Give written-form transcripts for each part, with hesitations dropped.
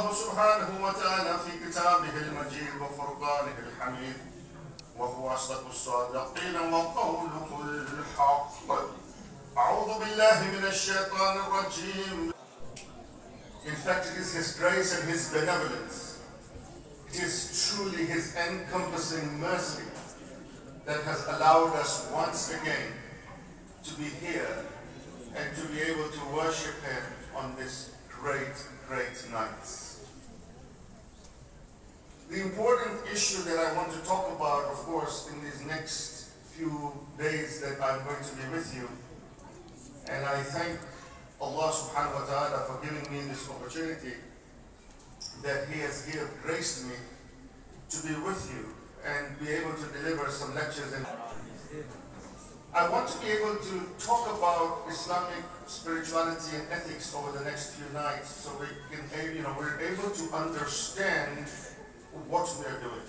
الله سبحانه وتعالى في كتابه المجيد وفرقانه الحميد وهو أصدق الصادقين وقوله الحق. أعوذ بالله من الشيطان الرجيم. In fact, it is His grace and His benevolence. It is truly His encompassing mercy that has allowed us once again to be here and to be able to worship Him on this great night. The important issue that I want to talk about, of course, in these next few days that I'm going to be with you, and I thank Allah subhanahu wa ta'ala for giving me this opportunity that He has graced me to be with you and be able to deliver some lectures. And I want to be able to talk about Islamic spirituality and ethics over the next few nights, so we can, we're able to understand what we are doing.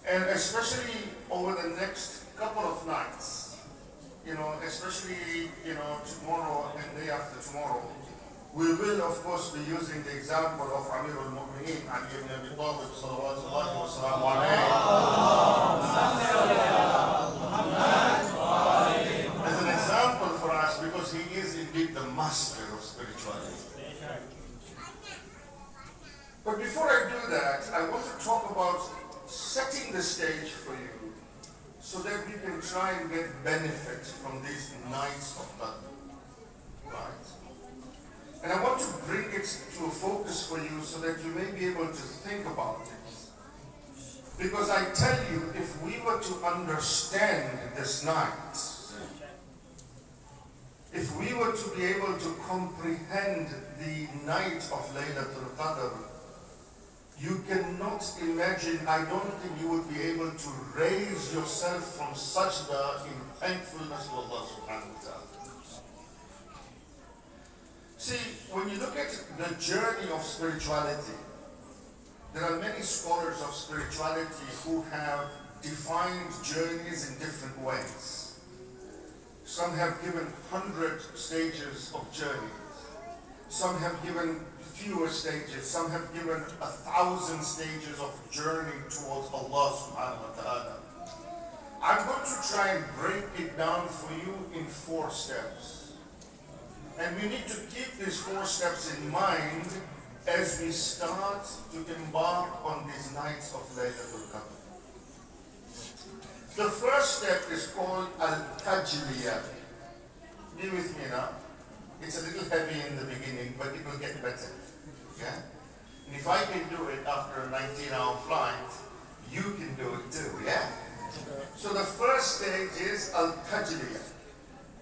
And especially over the next couple of nights, especially, tomorrow and day after tomorrow, we will, of course, be using the example of Amir al-Mu'mineen, Ali ibn Abi Talib, salawatullahi wa salamu alayhi, as an example for us, because he is indeed the master of spirituality. But before I do that, I want to talk about setting the stage for you so that we can try and get benefit from these nights of Qadr. Right? And I want to bring it to a focus for you so that you may be able to think about it. Because I tell you, if we were to understand this night, if we were to be able to comprehend the night of Laylatul Qadr, you cannot imagine, I don't think you would be able to raise yourself from sajda in thankfulness to Allah subhanahu wa ta'ala. See, when you look at the journey of spirituality, there are many scholars of spirituality who have defined journeys in different ways. Some have given 100 stages of journeys. Some have given fewer stages. Some have given 1,000 stages of journey towards Allah subhanahu wa ta'ala. I'm going to try and break it down for you in 4 steps. And we need to keep these 4 steps in mind as we start to embark on these nights of Laylatul Qadr. The first step is called Al-Tajliyah. Be with me now. It's a little heavy in the beginning, but it will get better. Yeah? And if I can do it after a 19-hour flight, you can do it too, yeah? So the first stage is Al-Tajliyah.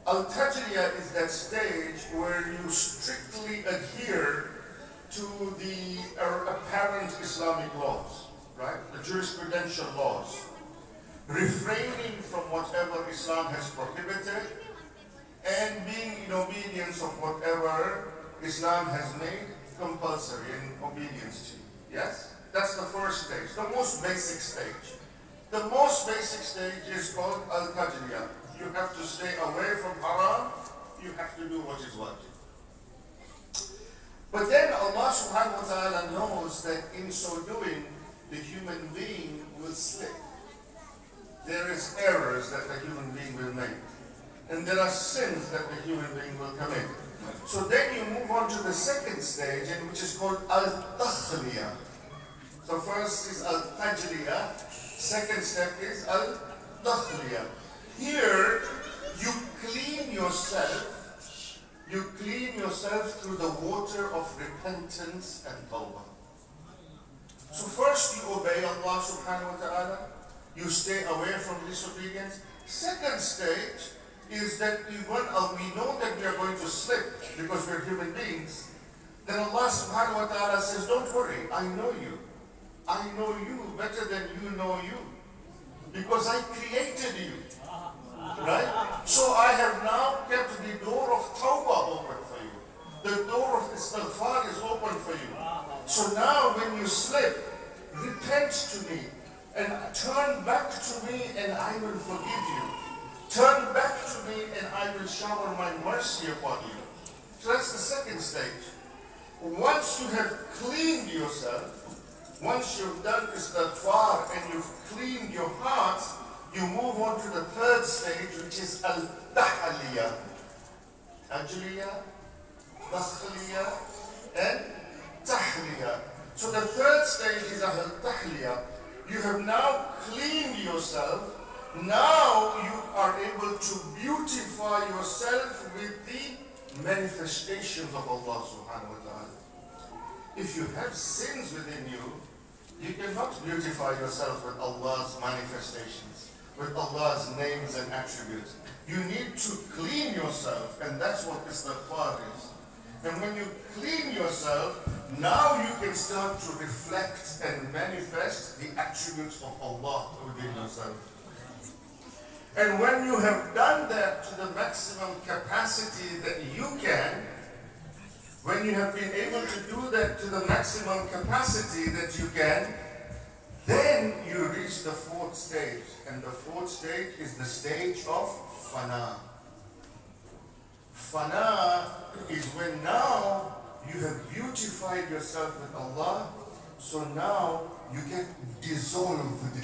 Al-Tajliyah is that stage where you strictly adhere to the apparent Islamic laws, right? The jurisprudential laws. Refraining from whatever Islam has prohibited and being in obedience of whatever Islam has made compulsory in obedience to. Yes? That's the first stage, the most basic stage. The most basic stage is called Al-Tajliyah. You have to stay away from haram, you have to do what is wajib. But then Allah subhanahu wa ta'ala knows that in so doing, the human being will slip. There is errors that the human being will make. And there are sins that the human being will commit. So then you move on to the second stage, which is called Al-Takhliyah. So first is Al-Tajliyah, second step is Al-Takhliyah. Here, you clean yourself through the water of repentance and tawbah. So first you obey Allah subhanahu wa ta'ala, you stay away from disobedience. Second stage is that we know that we are going to slip because we're human beings. Then Allah subhanahu wa ta'ala says, don't worry, I know you. I know you better than you know you. Because I created you. Right? So I have now kept the door of tawbah open for you. The door of istighfar is open for you. So now when you slip, repent to me and turn back to me and I will forgive you. Turn back to me and I will shower my mercy upon you. So that's the second stage. Once you have cleaned yourself, once you've done istighfar and you've cleaned your heart, you move on to the third stage, which is al-tahliya. Ajliya, takhliya, and tahliya. So the third stage is al-tahliya. You have now cleaned yourself. Now you are able to beautify yourself with the manifestations of Allah subhanahu wa ta'ala. If you have sins within you, you cannot beautify yourself with Allah's manifestations, with Allah's names and attributes. You need to clean yourself, and that's what istighfar is. And when you clean yourself, now you can start to reflect and manifest the attributes of Allah within yourself. And when you have done that to the maximum capacity that you can, when you have been able to do that to the maximum capacity that you can, then you reach the fourth stage. And the fourth stage is the stage of fana. Fana is when now you have beautified yourself with Allah, so now you get dissolved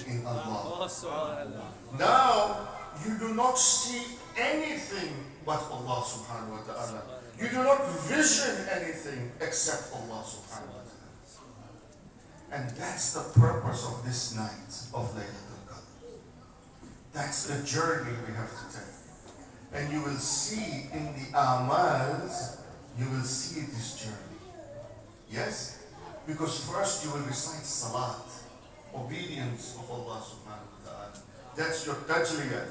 in Allah. Now you do not see anything but Allah subhanahu wa ta'ala. You do not vision anything except Allah subhanahu wa ta'ala. And that's the purpose of this night of Laylatul Qadr. That's the journey we have to take. And you will see in the amals, you will see this journey. Yes? Because first you will recite salat, obedience of Allah subhanahu wa ta'ala. That's your tajliyah.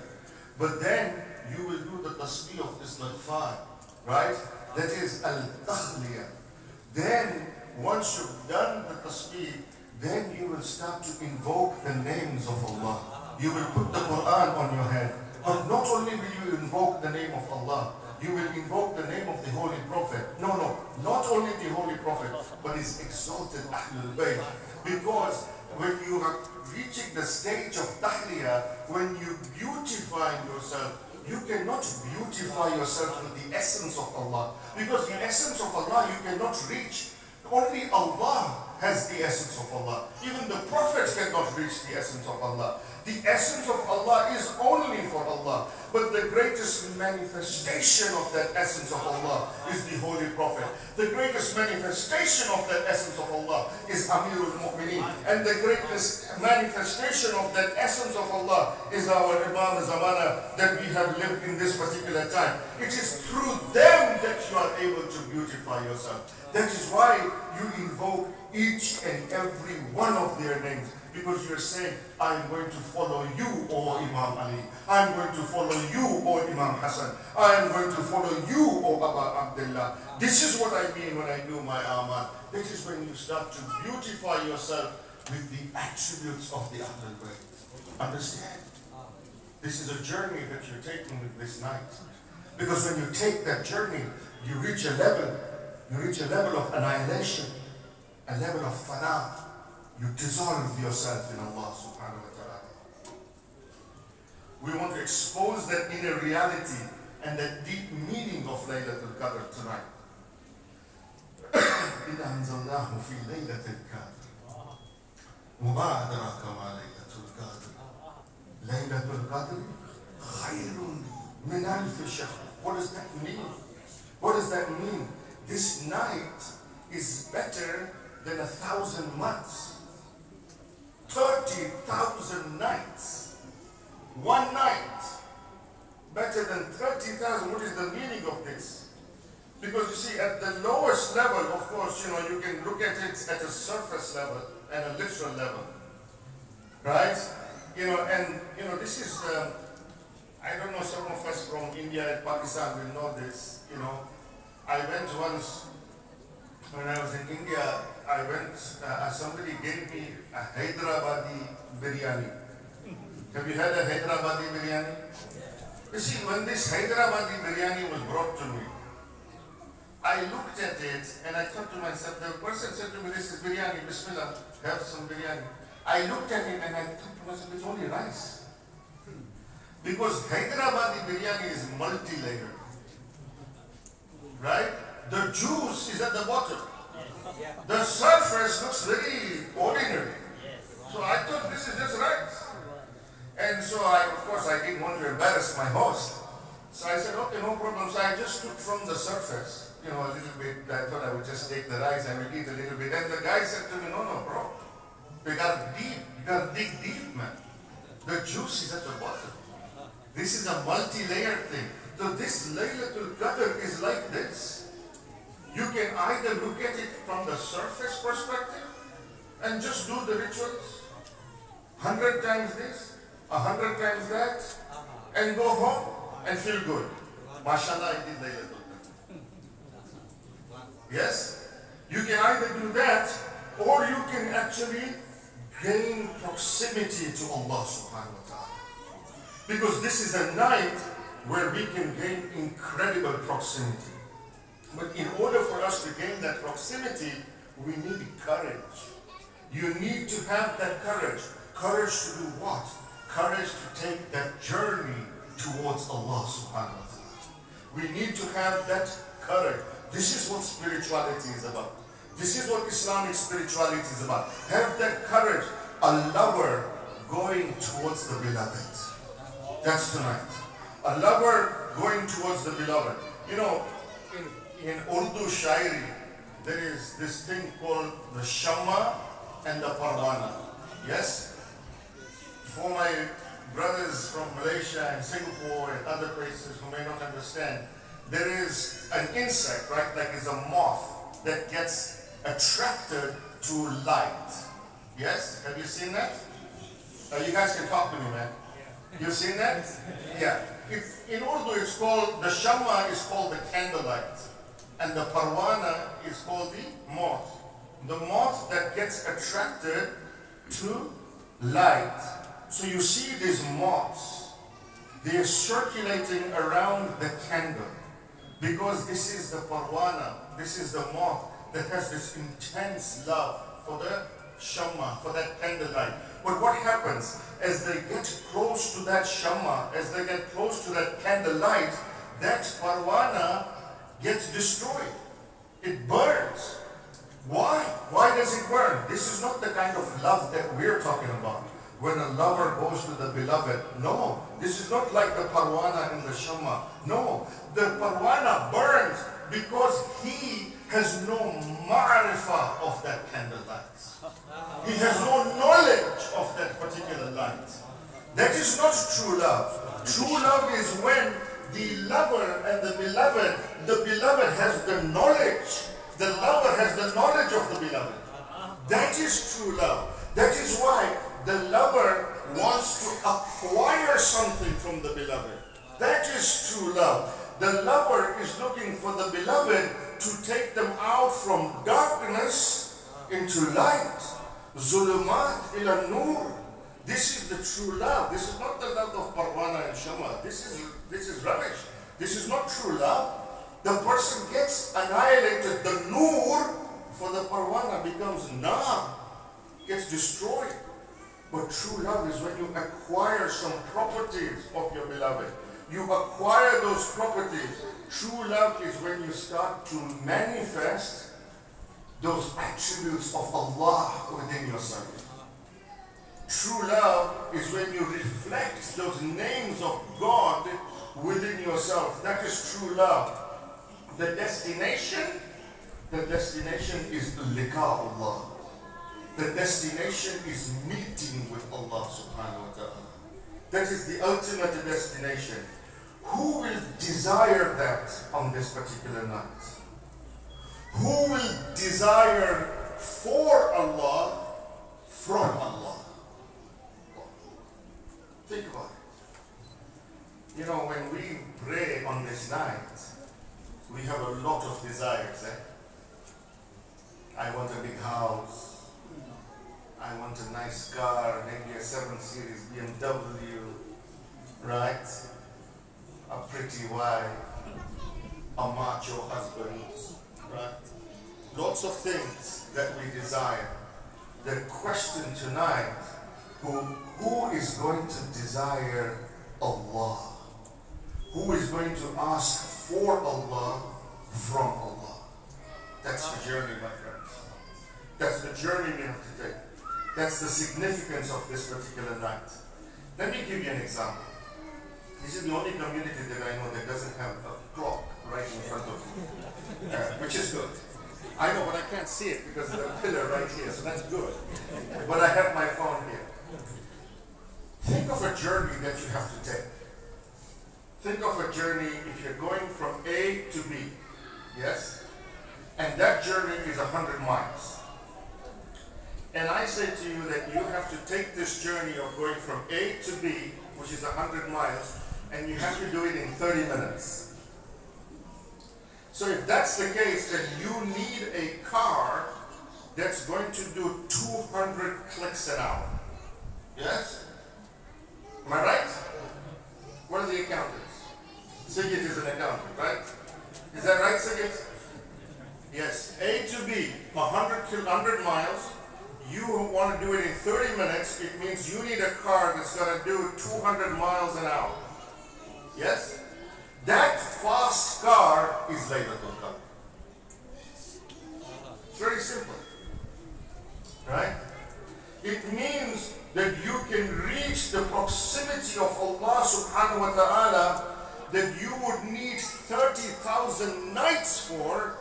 But then you will do the tasbih of istighfar, right? That is al-takhliyah. Then once you've done the tasbih, then you will start to invoke the names of Allah. You will put the Quran on your head. But not only will you invoke the name of Allah, you will invoke the name of the Holy Prophet. No, not only the Holy Prophet, but his exalted Ahlul Bayt. Because when you are reaching the stage of tahliyah, when you beautify yourself, you cannot beautify yourself with the essence of Allah. Because the essence of Allah you cannot reach. Only Allah has the essence of Allah. Even the Prophet cannot reach the essence of Allah. The essence of Allah is only for Allah. But the greatest manifestation of that essence of Allah is the Holy Prophet. The greatest manifestation of that essence of Allah is Amirul Mu'mineen. And the greatest manifestation of that essence of Allah is our Imam Zamana that we have lived in this particular time. It is through them that you are able to beautify yourself. That is why you invoke each and every one of their names. Because you're saying, I'm going to follow you, O Imam Ali. I'm going to follow you, O Imam Hassan. I'm going to follow you, O Aba Abdullah. This is what I mean when I do my amal. This is when you start to beautify yourself with the attributes of the Ahlul Bayt. Understand? This is a journey that you're taking with this night. Because when you take that journey, you reach a level of annihilation, a level of fana. You dissolve yourself in Allah subhanahu wa ta'ala. We want to expose that inner reality and that deep meaning of Laylatul Qadr tonight. إِذَا أَنزَلْنَاهُ فِي لَيْلَةِ الْقَدْرِ وَمَا أَدْرَاكَ مَا لَيْلَةُ الْقَدْرِ لَيْلَةُ الْقَدْرِ خَيْرٌ مِنْ أَلْفِ شَهْرٍ. What does that mean? What does that mean? This night is better than 1,000 months. 30,000 nights. One night. Better than 30,000. What is the meaning of this? Because you see, at the lowest level, of course, you can look at it at a surface level and a literal level. Right? This is, I don't know, some of us from India and Pakistan will know this. I went once, when I was in India, somebody gave me a Hyderabadi biryani. Have you had a Hyderabadi biryani? You see, when this Hyderabadi biryani was brought to me, I looked at it and I thought to myself, the person said to me, this is biryani, Bismillah, have some biryani. I looked at it and I thought to myself, it's only rice. Because Hyderabadi biryani is multi-layered. Right? The juice is at the bottom. The surface looks very ordinary. So I thought this is just rice. And so of course I didn't want to embarrass my host. So I said, okay, no problem. So I just took from the surface, a little bit. I thought I would just take the rice and we'll eat a little bit. And the guy said to me, no, bro. You gotta dig deep, man. The juice is at the bottom. This is a multi-layered thing. So this Laylatul Qadr is like this. You can either look at it from the surface perspective and just do the rituals. 100 times this, 100 times that, and go home and feel good. MashaAllah, I did Laylatul Qadr. Yes? You can either do that, or you can actually gain proximity to Allah subhanahu wa ta'ala. Because this is a night where we can gain incredible proximity. But in order for us to gain that proximity, we need courage. You need to have that courage. Courage to do what? Courage to take that journey towards Allah subhanahu wa ta'ala. We need to have that courage. This is what spirituality is about. This is what Islamic spirituality is about. Have that courage. A lover going towards the beloved. That's tonight. A lover going towards the beloved. In Urdu Shairi, there is this thing called the Shamma and the Parwana. Yes? For my brothers from Malaysia and Singapore and other places who may not understand, there is an insect, right? Like it's a moth that gets attracted to light. Yes? Have you seen that? You guys can talk to me, man. You've seen that? Yeah. In Urdu, it's called, the Shamma is called the candlelight. And the Parwana is called the moth. The moth that gets attracted to light. So you see these moths, they are circulating around the candle. Because this is the Parwana, this is the moth that has this intense love for the Shamma, for that candlelight. But what happens as they get close to that Shamma, as they get close to that candlelight, that Parwana gets destroyed. It burns. Why? Why does it burn? This is not the kind of love that we're talking about. When a lover goes to the beloved. No. This is not like the Parwana and the Shamma. No. The Parwana burns because he has no ma'rifah of that candlelight. He has no knowledge of that particular light. That is not true love. True love is when the lover and the beloved has the knowledge. The lover has the knowledge of the beloved. That is true love. That is why the lover wants to acquire something from the beloved. That is true love. The lover is looking for the beloved to take them out from darkness into light. Zulumat ila nur. This is the true love. This is not the love of Parwana and Shamma. This is rubbish. This is not true love. The person gets annihilated. The nur for the Parwana becomes nar, gets destroyed. But true love is when you acquire some properties of your beloved. You acquire those properties. True love is when you start to manifest those attributes of Allah within yourself. True love is when you reflect those names of God within yourself. That is true love. The destination is liqa Allah. The destination is meeting with Allah subhanahu wa ta'ala. That is the ultimate destination. Who will desire that on this particular night? Who will desire for Allah from Allah? Think about it. When we pray on this night, we have a lot of desires. I want a big house. I want a nice car, maybe a 7 Series BMW, right? A pretty wife, a macho husband, right? Lots of things that we desire. The question tonight, who is going to desire Allah? Who is going to ask for Allah from Allah? That's the journey, my friends. That's the journey we have to take. That's the significance of this particular night. Let me give you an example. This is the only community that I know that doesn't have a clock right in front of you, which is good. I know, but I can't see it because there's a pillar right here, so that's good. But I have my phone here. Think of a journey that you have to take. Think of a journey if you're going from A to B, yes? And that journey is 100 miles. And I say to you that you have to take this journey of going from A to B, which is 100 miles, and you have to do it in 30 minutes. So if that's the case, then you need a car that's going to do 200 clicks an hour. Yes? Am I right? What are the accountants? Sigit is an accountant, right? Is that right, Sigit? Yes. A to B, 100 miles. You want to do it in 30 minutes. It means you need a car that's going to do 200 miles an hour. Yes? That fast car is Laylatul Qadr. It's very simple. Right? It means that you can reach the proximity of Allah subhanahu wa ta'ala that you would need 30,000 nights for.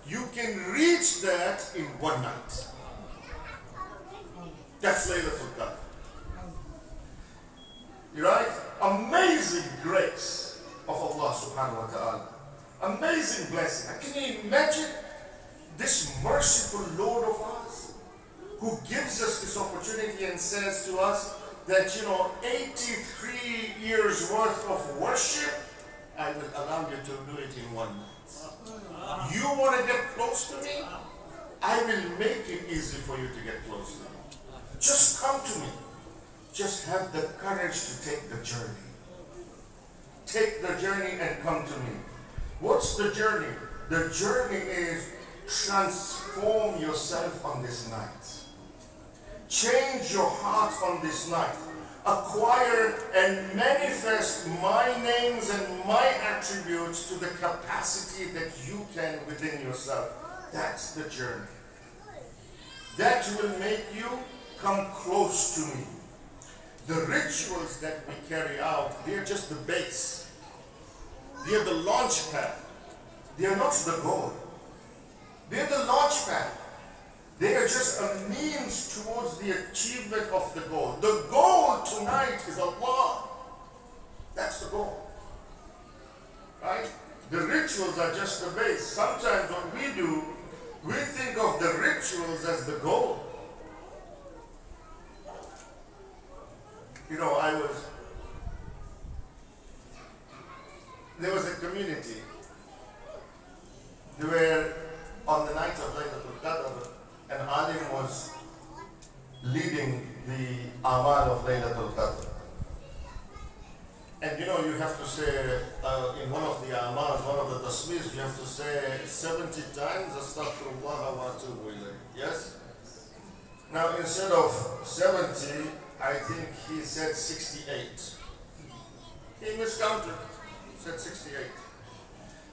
You can reach that in one night. That's Laylatul Qadr. Right? Amazing grace of Allah subhanahu wa ta'ala. Amazing blessing. Can you imagine this merciful Lord of ours who gives us this opportunity and says to us that, 83 years worth of worship, I will allow you to do it in one night. You want to get close to me? I will make it easy for you to get close to me. Just come to me. Just have the courage to take the journey. Take the journey and come to me. What's the journey? The journey is transform yourself on this night. Change your heart on this night. Acquire and manifest my names and my attributes to the capacity that you can within yourself. That's the journey. That will make you come close to me. The rituals that we carry out, they're just the base. They're the launch pad. They're not the goal. They're the launch pad. They are just a means towards the achievement of the goal. The goal tonight is Allah. That's the goal. Right? The rituals are just the base. Sometimes what we do, we think of the rituals as the goal. There was a community where on the night of Laylatul Qadr, an alim was leading the amal of Laylatul Qadr. And you have to say, in one of the amals, one of the tasbihs, you have to say 70 times, Astaghfirullah wa atubu ilayh. Yes? Now instead of 70, I think he said 68. He miscounted, said 68.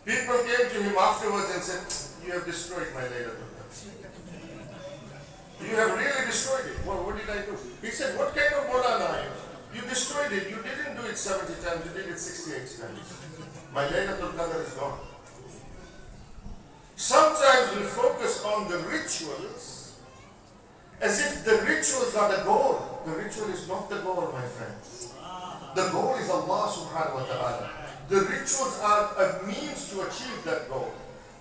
People came to him afterwards and said, you have destroyed my Laylatul Qadr. You have really destroyed it. Well, what did I do? He said, what kind of Maulana are you? You destroyed it. You didn't do it 70 times, you did it 68 times. My Laylatul Qadr is gone. Sometimes we focus on the rituals as if the rituals are the goal. The ritual is not the goal, my friends. The goal is Allah subhanahu wa ta'ala. The rituals are a means to achieve that goal.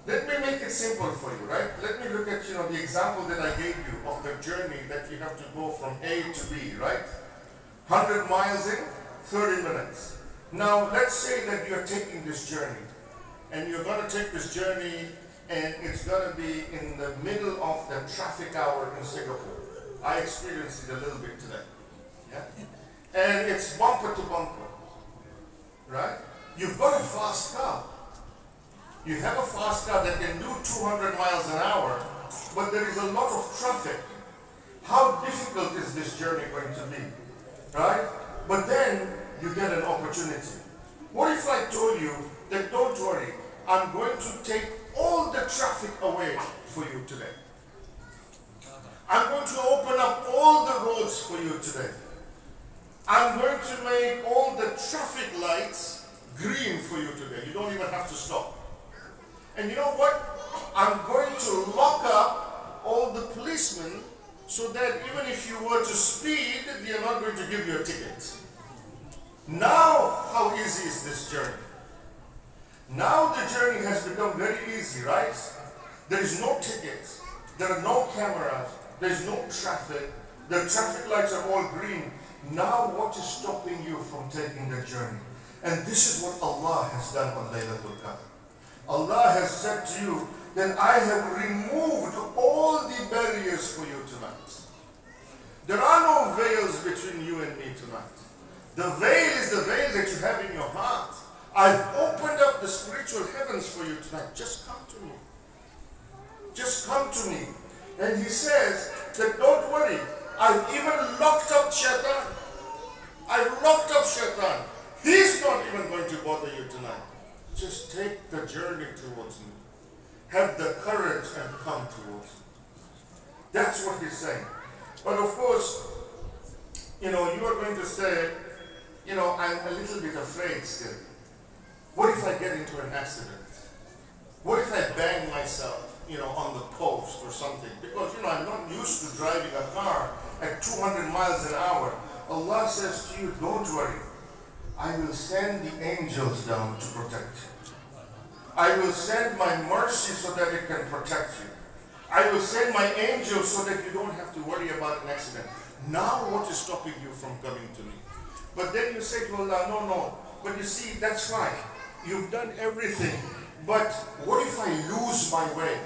Let me make it simple for you, right? Let me look at the example that I gave you of the journey that you have to go from A to B, right? 100 miles in 30 minutes. Now let's say that you're taking this journey and you're going to take this journey and it's going to be in the middle of the traffic hour in Singapore. I experienced it a little bit today. Yeah? And it's bumper to bumper. Right? You've got a fast car. You have a fast car that can do 200 miles an hour, but there is a lot of traffic. How difficult is this journey going to be? Right? But then you get an opportunity. What if I told you that don't worry, I'm going to take all the traffic away for you today. I'm going to open up all the roads for you today. I'm going to make all the traffic lights green for you today. You don't even have to stop. And you know what? I'm going to lock up all the policemen so that even if you were to speed, they are not going to give you a ticket. Now, how easy is this journey? Now the journey has become very easy, right? There is no tickets. There are no cameras. There is no traffic. The traffic lights are all green. Now what is stopping you from taking the journey? And this is what Allah has done on Laylatul Qadr. Allah has said to you that I have removed all the barriers for you tonight. There are no veils between you and me tonight. The veil is the veil that you have in your heart. I've opened up the spiritual heavens for you tonight. Just come to me. Just come to me. And he says that don't worry. I've even locked up Shaitan. I've locked up Shaitan. He's not even going to bother you tonight. Just take the journey towards me. Have the courage and come towards me. That's what he's saying. But of course, you are going to say, I'm a little bit afraid still. What if I get into an accident? What if I bang myself, on the post or something? Because, I'm not used to driving a car at 200 miles an hour. Allah says to you, don't worry. I will send the angels down to protect you. I will send my mercy so that it can protect you. I will send my angels so that you don't have to worry about an accident. Now what is stopping you from coming to me? But then you say to Allah, no. But you see, that's fine. You've done everything. But what if I lose my way?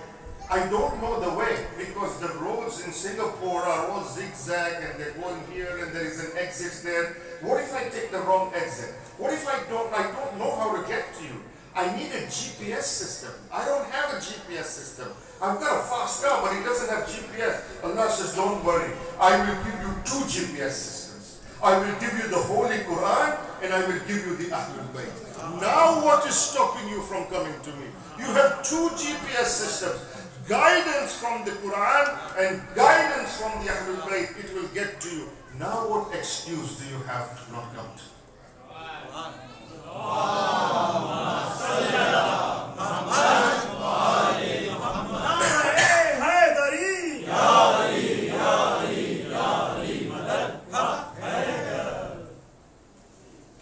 I don't know the way because the roads in Singapore are all zigzag and they're going here and there is an exit there. What if I take the wrong exit? What if I don't know how to get to you? I need a GPS system. I don't have a GPS system. I've got a fast car, but it doesn't have GPS. Allah says, don't worry. I will give you 2 GPS systems. I will give you the Holy Quran and I will give you the Ahlul Bayt. Now what is stopping you from coming to me? You have 2 GPS systems. Guidance from the Quran and guidance from the Ahlul Bayt. It will get to you. Now what excuse do you have to not come to?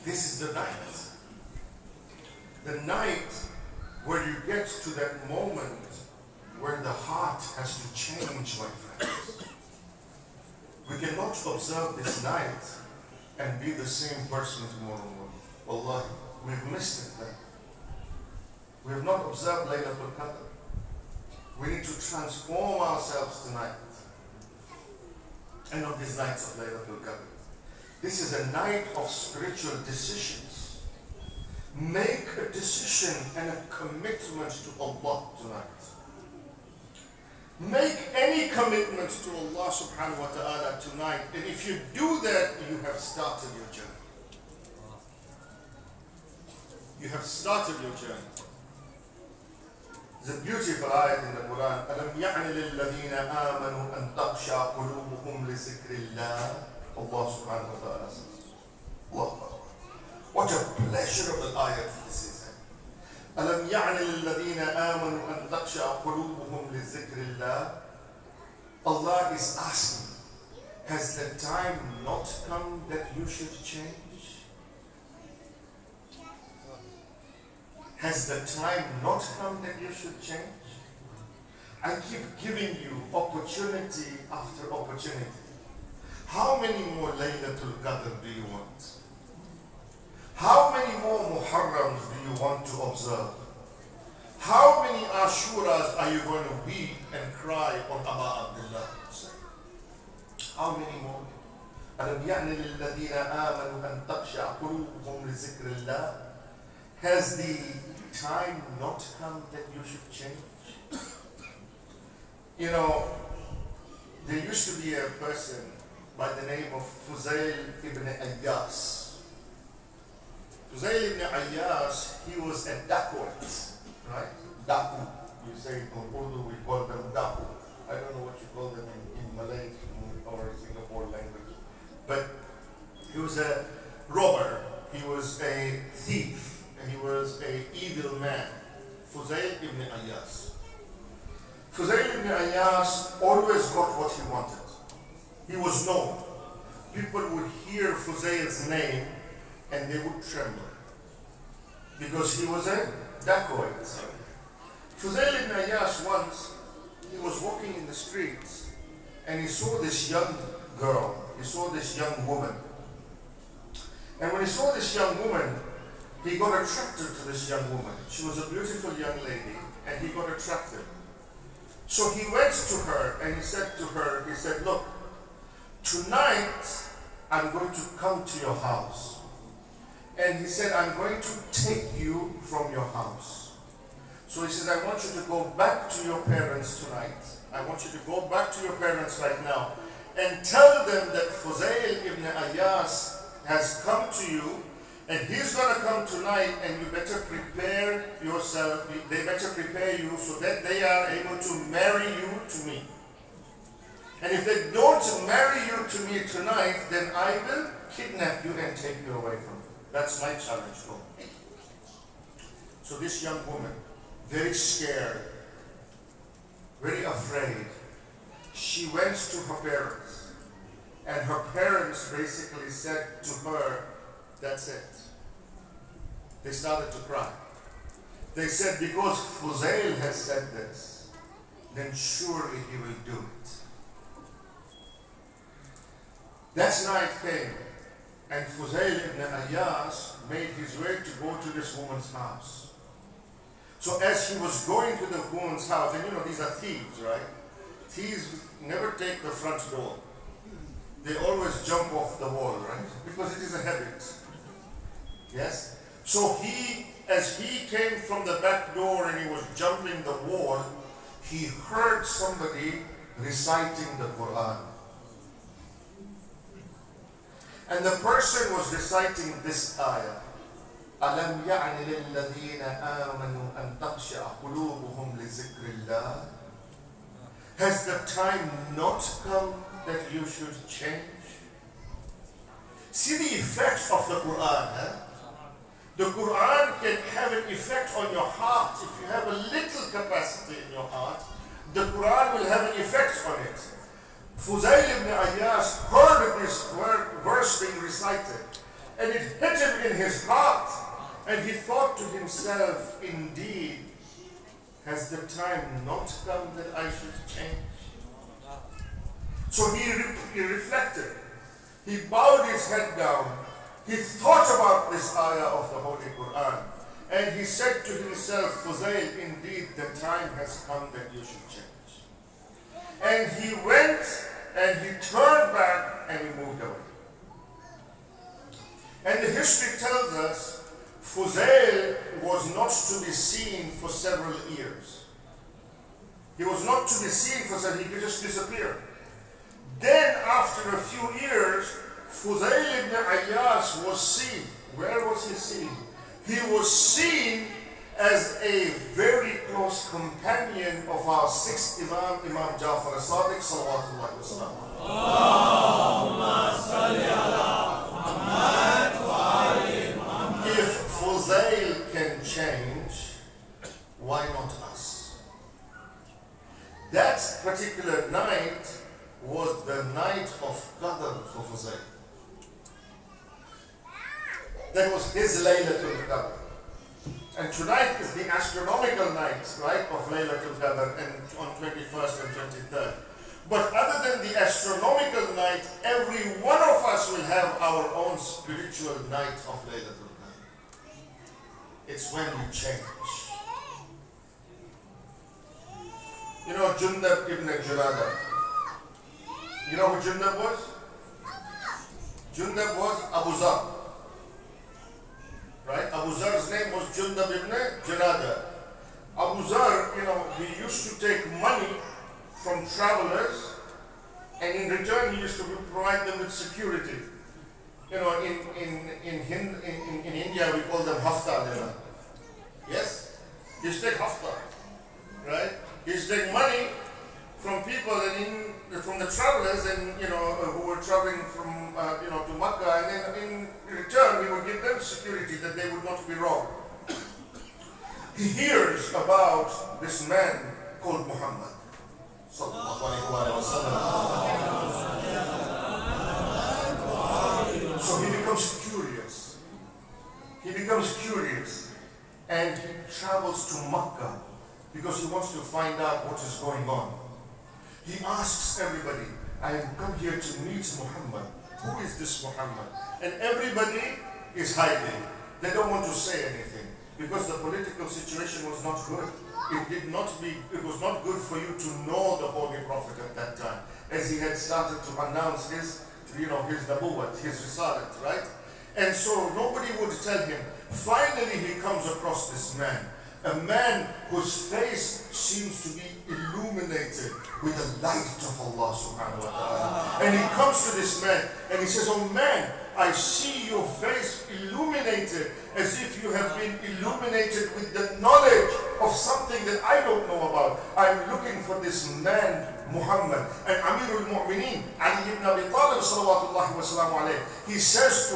This is the night. The night where you get to that moment where the heart has to change, my friends. We cannot observe this night and be the same person tomorrow morning. Wallahi, we've missed it then. We have not observed Laylatul Qadr. We need to transform ourselves tonight and on these nights of Laylatul Qadr. This is a night of spiritual decisions. Make a decision and a commitment to Allah tonight. Make any commitment to Allah subhanahu wa ta'ala tonight. And if you do that, you have started your journey. You have started your journey. There's a beautiful ayat in the Quran. أَلَمْ يَعْنِ لِلَّذِينَ آمَنُوا أَن تَخْشَعَ قُلُوبُهُمْ لِذِكْرِ اللَّهِ. Allah subhanahu wa ta'ala says. Allah. What a pleasurable ayat this is. أَلَمْ يَعْنِ لِلَّذِينَ آمَنُوا أَن تَخْشَعَ قُلُوبُهُمْ لِذِكْرِ اللَّهِ. Allah is asking, has the time not come that you should change? Has the time not come that you should change? I keep giving you opportunity after opportunity. How many more Laylatul Qadr do you want? How many more Muharrams do you want to observe? How many Ashuras are you going to weep and cry on Aba Abdullah? How many more? أَلَمْ يَعْنِ لِلَّذِينَ آمَنُوا أَن تَخْشَعَ قُلُوبُهُمْ لِذِكْرِ اللَّهِ. Has the time not come that you should change? There used to be a person by the name of Fuzail ibn Ayyas. Fuzail ibn Ayyas, he was a dacoit, right? Daku. You say it in Urdu, we call them daku. I don't know what you call them in Malay or Singapore language. But he was a robber, he was a thief, and he was an evil man. Fuzail ibn Ayyas. Fuzail ibn Ayyas always got what he wanted. He was known. People would hear Fuzail's name and they would tremble. Because he was a dacoit. Fuzail ibn Ayyas once, he was walking in the streets and he saw this young girl, he saw this young woman. And when he saw this young woman, he got attracted to this young woman. She was a beautiful young lady and he got attracted. So he went to her and he said to her, he said, look, tonight I'm going to come to your house. And he said, I'm going to take you from your house. So he says, I want you to go back to your parents tonight. I want you to go back to your parents right now and tell them that Fuzail ibn Ayyas has come to you and he's going to come tonight and you better prepare yourself. They better prepare you so that they are able to marry you to me. And if they don't marry you to me tonight, then I will kidnap you and take you away from you. That's my challenge to them. So this young woman, very scared, very afraid, she went to her parents. And her parents basically said to her, that's it. They started to cry. They said, because Fuzail has said this, then surely he will do it. That night came, and Fuzail ibn Ayyas made his way to go to this woman's house. So as he was going to the woman's house, and you know these are thieves, right? Thieves never take the front door. They always jump off the wall, right? Because it is a habit. Yes? So as he came from the back door and he was jumping the wall, he heard somebody reciting the Quran. And the person was reciting this ayah. أَلَمْ يَعْنِ لِلَّذِينَ آمَنُوا أَن تَخْشَعَ قُلُوبُهُمْ لِذِكْرِ اللَّهِ. Has the time not come that you should change? See the effects of the Quran. The Quran can have an effect on your heart. If you have a little capacity in your heart, the Quran will have an effect on it. Fuzail ibn Ayyas heard this verse being recited, and it hit him in his heart, and he thought to himself, indeed, has the time not come that I should change? So he reflected. He bowed his head down. He thought about this ayah of the Holy Quran. And he said to himself, Fuzail, indeed the time has come that you should change. And he went and he turned back and he moved away. And the history tells us Fuzail was not to be seen for several years. He was not to be seen for several years. He could just disappear. Then after a few years, Fuzail ibn Ayyas was seen. Where was he seen? He was seen as a very close companion of our sixth Imam, Imam Jafar as-Sadiq, salawatullahi wa sallam. Allahumma salli ala Muhammad wa ali Muhammad. If Fuzail can change, why not us? That particular night was the night of Qadr for Fuzail. That was his Laylatul Qadr. And tonight is the astronomical night, right, of Laylatul Qadr, and on 21st and 23rd. But other than the astronomical night, every one of us will have our own spiritual night of Laylatul Qadr. It's when we change. You know Jundab ibn Junada. You know who Jundab was? Jundab was Abu Zar. Right? Abu Zar's name was Jundab ibn Junada. Abu Zar, you know, he used to take money from travelers, and in return he used to provide them with security. You know, in India we call them hafta. Yes? You take hafta. right? He's taking money from people and from the travelers, and who were traveling from to Makkah, and then in return he would give them security that they would not be robbed. He hears about this man called Muhammad. So he becomes curious. He becomes curious, and he travels to Makkah because he wants to find out what is going on. He asks everybody, I have come here to meet Muhammad. Who is this Muhammad? And everybody is hiding. They don't want to say anything because the political situation was not good. It was not good for you to know the Holy Prophet at that time, as he had started to announce his nabuwwat, his risalat, right? And so nobody would tell him. Finally he comes across this man, a man whose face seems to be illuminated with the light of Allah subhanahu wa ta'ala. And he comes to this man and he says, oh man, I see your face illuminated as if you have been illuminated with the knowledge of something that I don't know about. I'm looking for this man, Muhammad. And Amirul Mu'mineen, Ali ibn Abi Talib salawatullahi wa salamu alayhi, he says to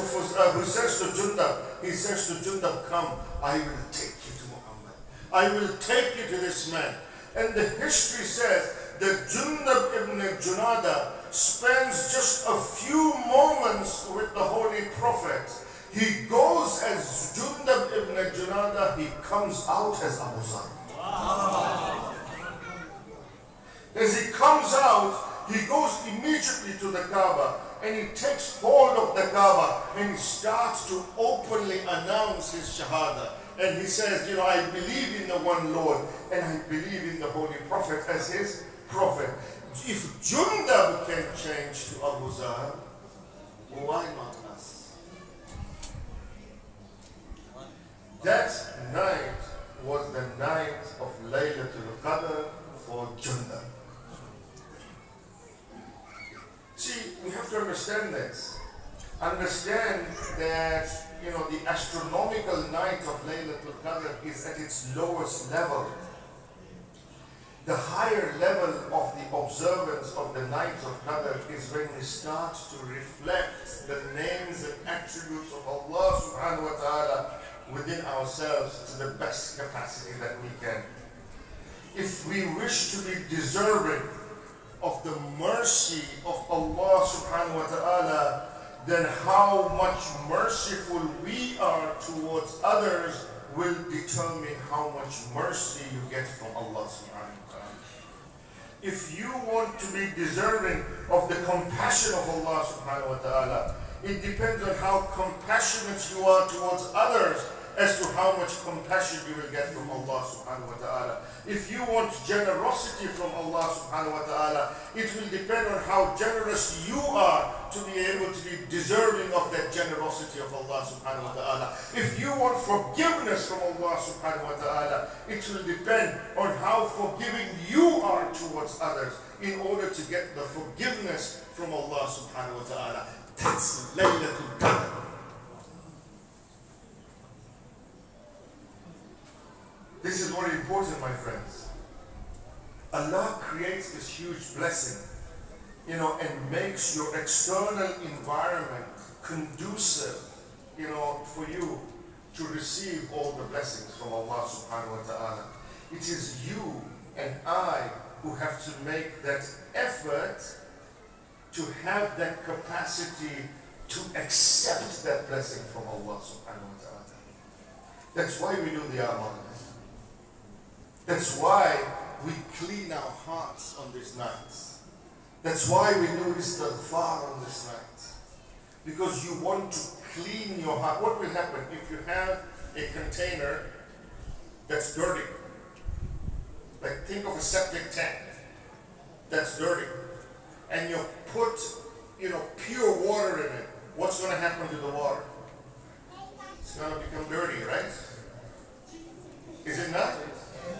Jundab, come, I will take you to Muhammad. I will take you to this man. And the history says that Jundab ibn Junada spends just a few moments with the Holy Prophet. He goes as Jundab ibn Junada, he comes out as Abu Zar. Wow. As he comes out, he goes immediately to the Kaaba and he takes hold of the Kaaba and he starts to openly announce his Shahada. And he says, I believe in the one Lord and I believe in the Holy Prophet as his prophet. If Jundab can change to Abu Zar, why not us? That night was the night of Laylatul Qadr for Jundab. See, we have to understand this. Understand that, the astronomical night of Laylatul Qadr is at its lowest level. The higher level of the observance of the night of Qadr is when we start to reflect the names and attributes of Allah subhanahu wa ta'ala within ourselves to the best capacity that we can. If we wish to be deserving of the mercy of Allah subhanahu wa ta'ala, then how much merciful we are towards others will determine how much mercy you get from Allah subhanahu wa ta'ala. If you want to be deserving of the compassion of Allah subhanahu wa ta'ala, it depends on how compassionate you are towards others as to how much compassion you will get from Allah subhanahu wa ta'ala. If you want generosity from Allah subhanahu wa ta'ala, it will depend on how generous you are to be able to be deserving of that generosity of Allah subhanahu wa ta'ala. If you want forgiveness from Allah subhanahu wa ta'ala, it will depend on how forgiving you are towards others in order to get the forgiveness from Allah subhanahu wa ta'ala. That's Laylatul Qadr. This is very important, my friends. Allah creates this huge blessing, and makes your external environment conducive, for you to receive all the blessings from Allah subhanahu wa ta'ala. It is you and I who have to make that effort to have that capacity to accept that blessing from Allah subhanahu wa ta'ala. That's why we do the Amal. That's why we clean our hearts on these nights. That's why we do istighfar on this night. Because you want to clean your heart. What will happen if you have a container that's dirty? Like, think of a septic tank that's dirty. And you put, pure water in it. What's going to happen to the water? It's going to become dirty, right? Is it not?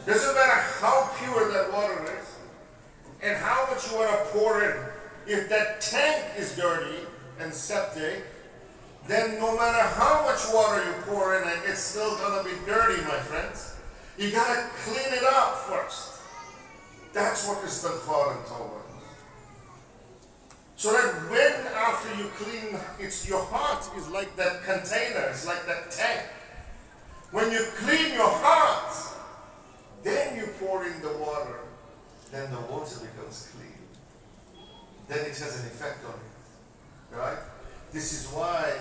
Doesn't matter how pure that water is and how much you want to pour in. If that tank is dirty and septic, then no matter how much water you pour in it, it's still going to be dirty, my friends. You got to clean it up first. That's what istighfar and tawbah is. So that when after you clean, your heart is like that container, it's like that tank. When you clean your heart, then you pour in the water, then the water becomes clean. Then it has an effect on it, right? This is why,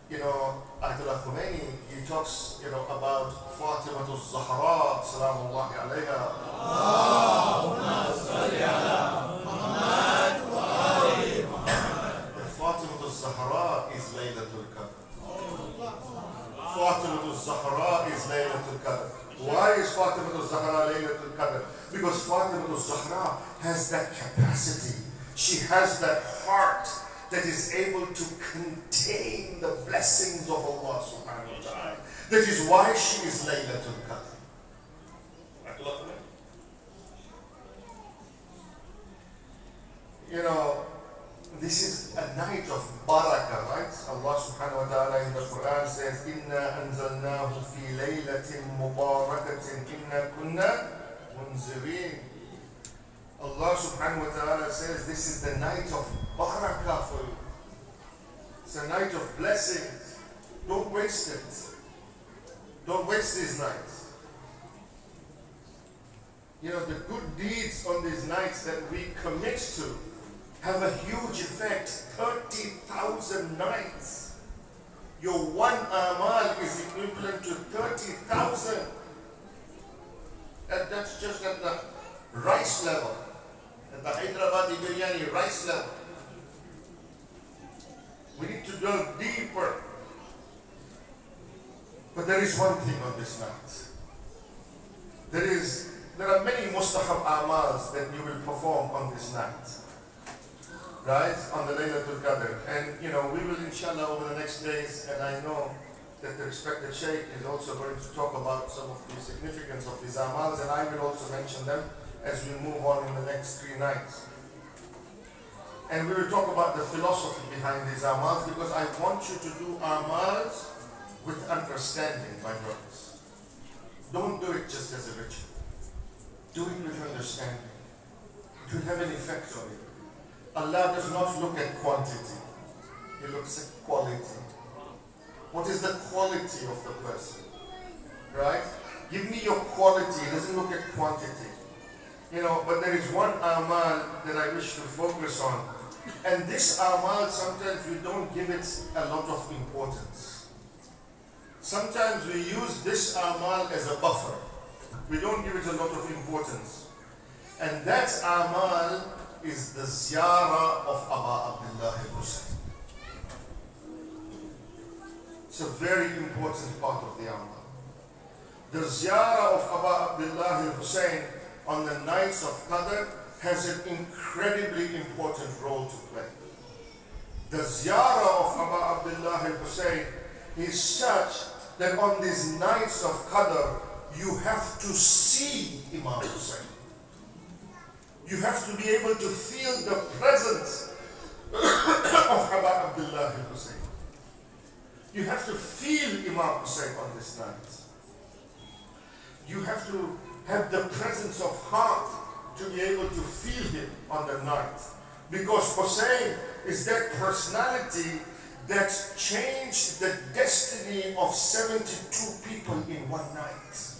Ayatollah Khomeini, he talks, about Fatima al-Zahra, salamullahi alayha. Allahumma salli ala Muhammad wa ali Muhammad. Fatima al-Zahra is Laylatul Qadr. Fatima al-Zahra is Laylatul Qadr. Why is Fatima al-Zahra Laylatul Qadr? Because Fatima al-Zahra has that capacity. She has that heart that is able to contain the blessings of Allah subhanahu wa ta'ala. That is why she is Laylatul Qadr. This is a night of barakah, right? Allah subhanahu wa ta'ala in the Quran says, Inna anzalnahu fi laylatin mubarakatin inna kunna munzirin. Allah subhanahu wa ta'ala says this is the night of barakah for you. It's a night of blessings. Don't waste it. Don't waste these nights. The good deeds on these nights that we commit to have a huge effect. 30,000 nights. Your one amal is equivalent to 30,000. And that's just at the rice level. At the Hyderabadi biryani rice level. We need to delve deeper. But there is one thing on this night. There are many mustahab amals that you will perform on this night. Right? On the Laylatul Qadr. And we will inshallah over the next days, and I know that the respected Sheikh is also going to talk about some of the significance of these amals, and I will also mention them as we move on in the next 3 nights. And we will talk about the philosophy behind these amals, because I want you to do amals with understanding, my brothers. Don't do it just as a ritual. Do it with understanding. It will have an effect on you. Allah does not look at quantity. He looks at quality. What is the quality of the person? Right? Give me your quality. He doesn't look at quantity. But there is one amal that I wish to focus on. And this amal, sometimes we don't give it a lot of importance. Sometimes we use this amal as a buffer. We don't give it a lot of importance. And that amal is the ziyarah of Aba Abdullah Hussein. It's a very important part of the amal. The ziyarah of Aba Abdullah Hussein on the nights of Qadr has an incredibly important role to play. The ziyarah of Aba Abdullah Hussein is such that on these nights of Qadr, you have to see Imam Hussein. You have to be able to feel the presence of Aba Abdullah Hussein. You have to feel Imam Hussein on this night. You have to have the presence of heart to be able to feel him on the night. Because Hussein is that personality that changed the destiny of 72 people in one night.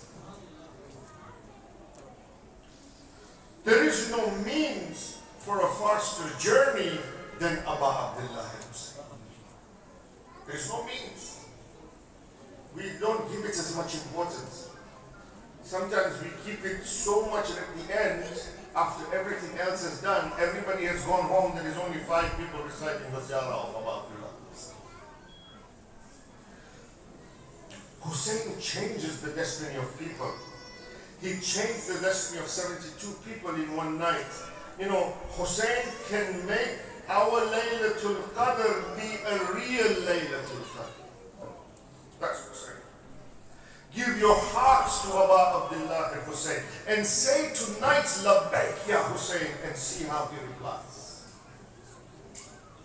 There is no means for a faster journey than Aba Abdullah Hussein. There is no means. We don't give it as much importance. Sometimes we keep it so much at the end, after everything else is done, everybody has gone home, there is only 5 people reciting the ziyarah of Aba Abdullah. Hussein changes the destiny of people. He changed the destiny of 72 people in one night. Hussein can make our Laylatul Qadr be a real Laylatul Qadr. That's Hussein. Give your hearts to Aba Abdullah Hussein and say tonight, Labbaik Ya Hussein, and see how he replies.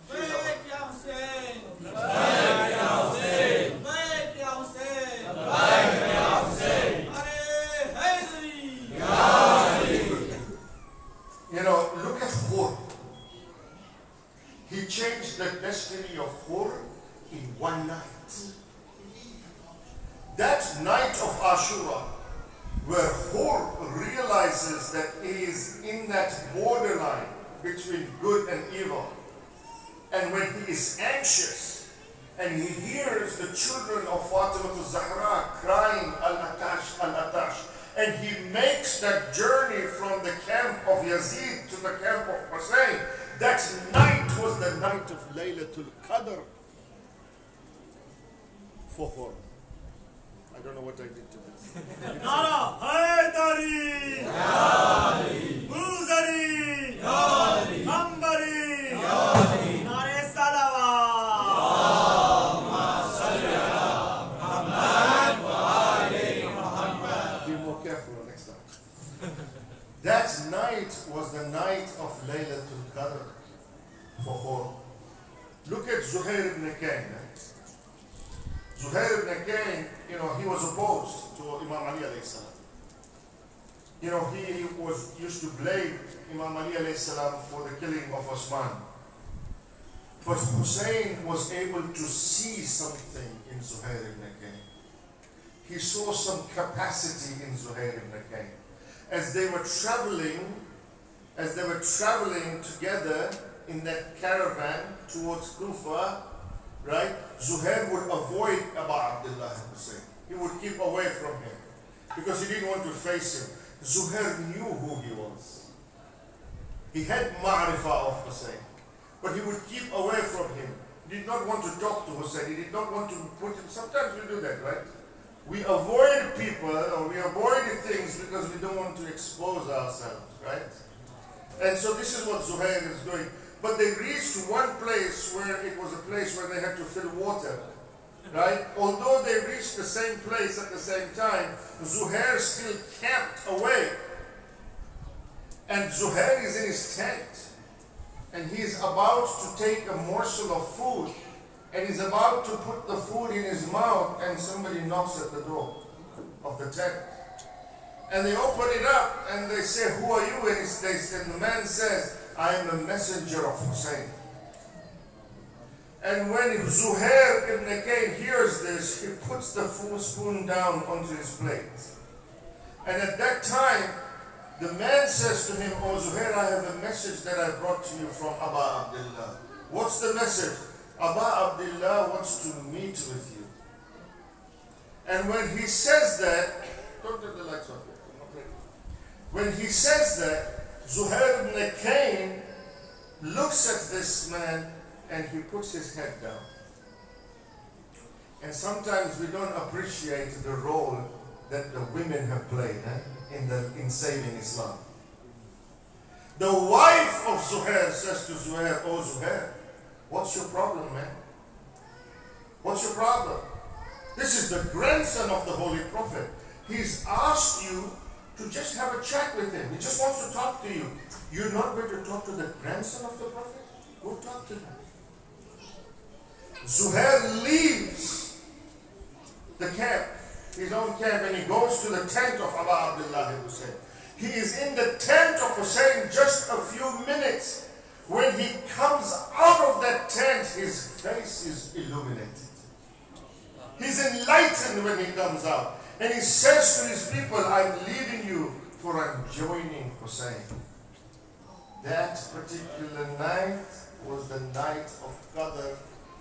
Labbaik Ya Hussein! Labbaik Ya Hussein! Labbaik Ya Hussein! Labbaik Ya Hussein! Hare Haydari! Ya Ali! look at Hur. He changed the destiny of Hur in one night. That night of Ashura, where Hur realizes that he is in that borderline between good and evil, and when he is anxious and he hears the children of Fatima Zahra crying Al-Atash, Al-Atash, and he makes that journey from the camp of Yazid to the camp of Hussein, that night was the night of Laylatul Qadr for Hur. I don't know what I did to this. Nara Haydari, Yari, Buzari, Yari, Ambari, Yari, Nare Salawat. Be more careful next time. That night was the night of Laylatul Qadr for Hur. Look at Zuhair ibn Kayn. Zuhair ibn Kayn, he was opposed to Imam Ali alayhi salam. He used to blame Imam Ali alayhi salam for the killing of Osman. But Hussein was able to see something in Zuhair ibn Kayn. He saw some capacity in Zuhair ibn Kayn. As they were traveling together in that caravan towards Kufa, right? Zuhair would avoid Abu Abdullah Hussein. He would keep away from him because he didn't want to face him. Zuhair knew who he was. He had ma'rifah of Hussein, but he would keep away from him. He did not want to talk to Hussein. He did not want to put him. Sometimes we do that, right? We avoid people or we avoid things because we don't want to expose ourselves, right? And so this is what Zuhair is doing. But they reached one place where it was a place where they had to fill water, right? Although they reached the same place at the same time, Zuhair still camped away. And Zuhair is in his tent. And he's about to take a morsel of food. And he's about to put the food in his mouth, and somebody knocks at the door of the tent. And they open it up and they say, "Who are you?" And the man says, "I am a messenger of Hussein." And when Zuhair ibn Kayn hears this, he puts the spoon down onto his plate. And at that time, the man says to him, "Oh Zuhair, I have a message that I brought to you from Abu Abdullah." What's the message? Abu Abdullah wants to meet with you. And when he says that, don't turn the lights off. When he says that, Zuhair ibn Kayn looks at this man and he puts his head down. And sometimes we don't appreciate the role that the women have played in saving Islam. The wife of Zuhair says to Zuhair, "Oh Zuhair, what's your problem, man? What's your problem? This is the grandson of the Holy Prophet. He's asked you to just have a chat with him. He just wants to talk to you. You're not going to talk to the grandson of the Prophet? Go talk to him." Zuhair leaves the camp, his own camp, and he goes to the tent of Abu Abdullah Hussein. He is in the tent of Hussein just a few minutes. When he comes out of that tent, his face is illuminated. He's enlightened when he comes out. And he says to his people, "I'm leaving you, for I'm joining Hussein." That particular night was the night of Qadr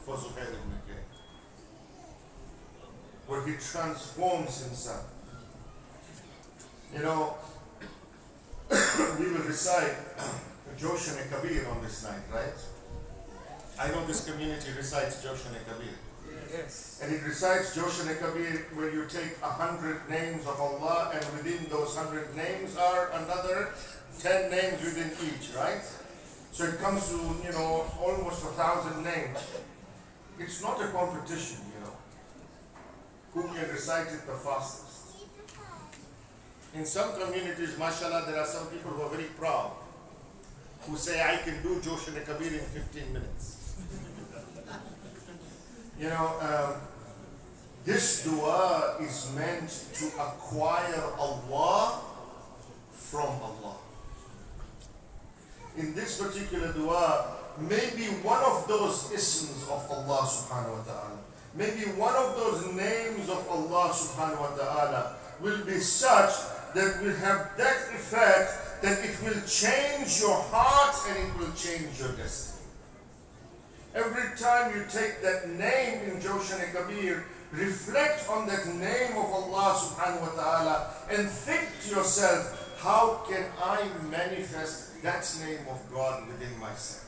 for Zuhair ibn Kayn, where he transforms himself. We will recite Joshan e Kabir on this night, right? I know this community recites Joshan e Kabir. Yes. And it recites Joshan e Kabir where you take 100 names of Allah, and within those 100 names are another 10 names within each, right? So it comes to, almost 1,000 names. It's not a competition, who can recite it the fastest. In some communities, mashallah, there are some people who are very proud, who say, "I can do Joshan e Kabir in 15 minutes. This dua is meant to acquire Allah from Allah. in this particular dua, maybe one of those isms of Allah subhanahu wa ta'ala, maybe one of those names of Allah subhanahu wa ta'ala will be such that will have that effect that it will change your heart and it will change your destiny. Every time you take that name in Jawshan-e-Kabir, reflect on that name of Allah subhanahu wa ta'ala and think to yourself, how can I manifest that name of God within myself?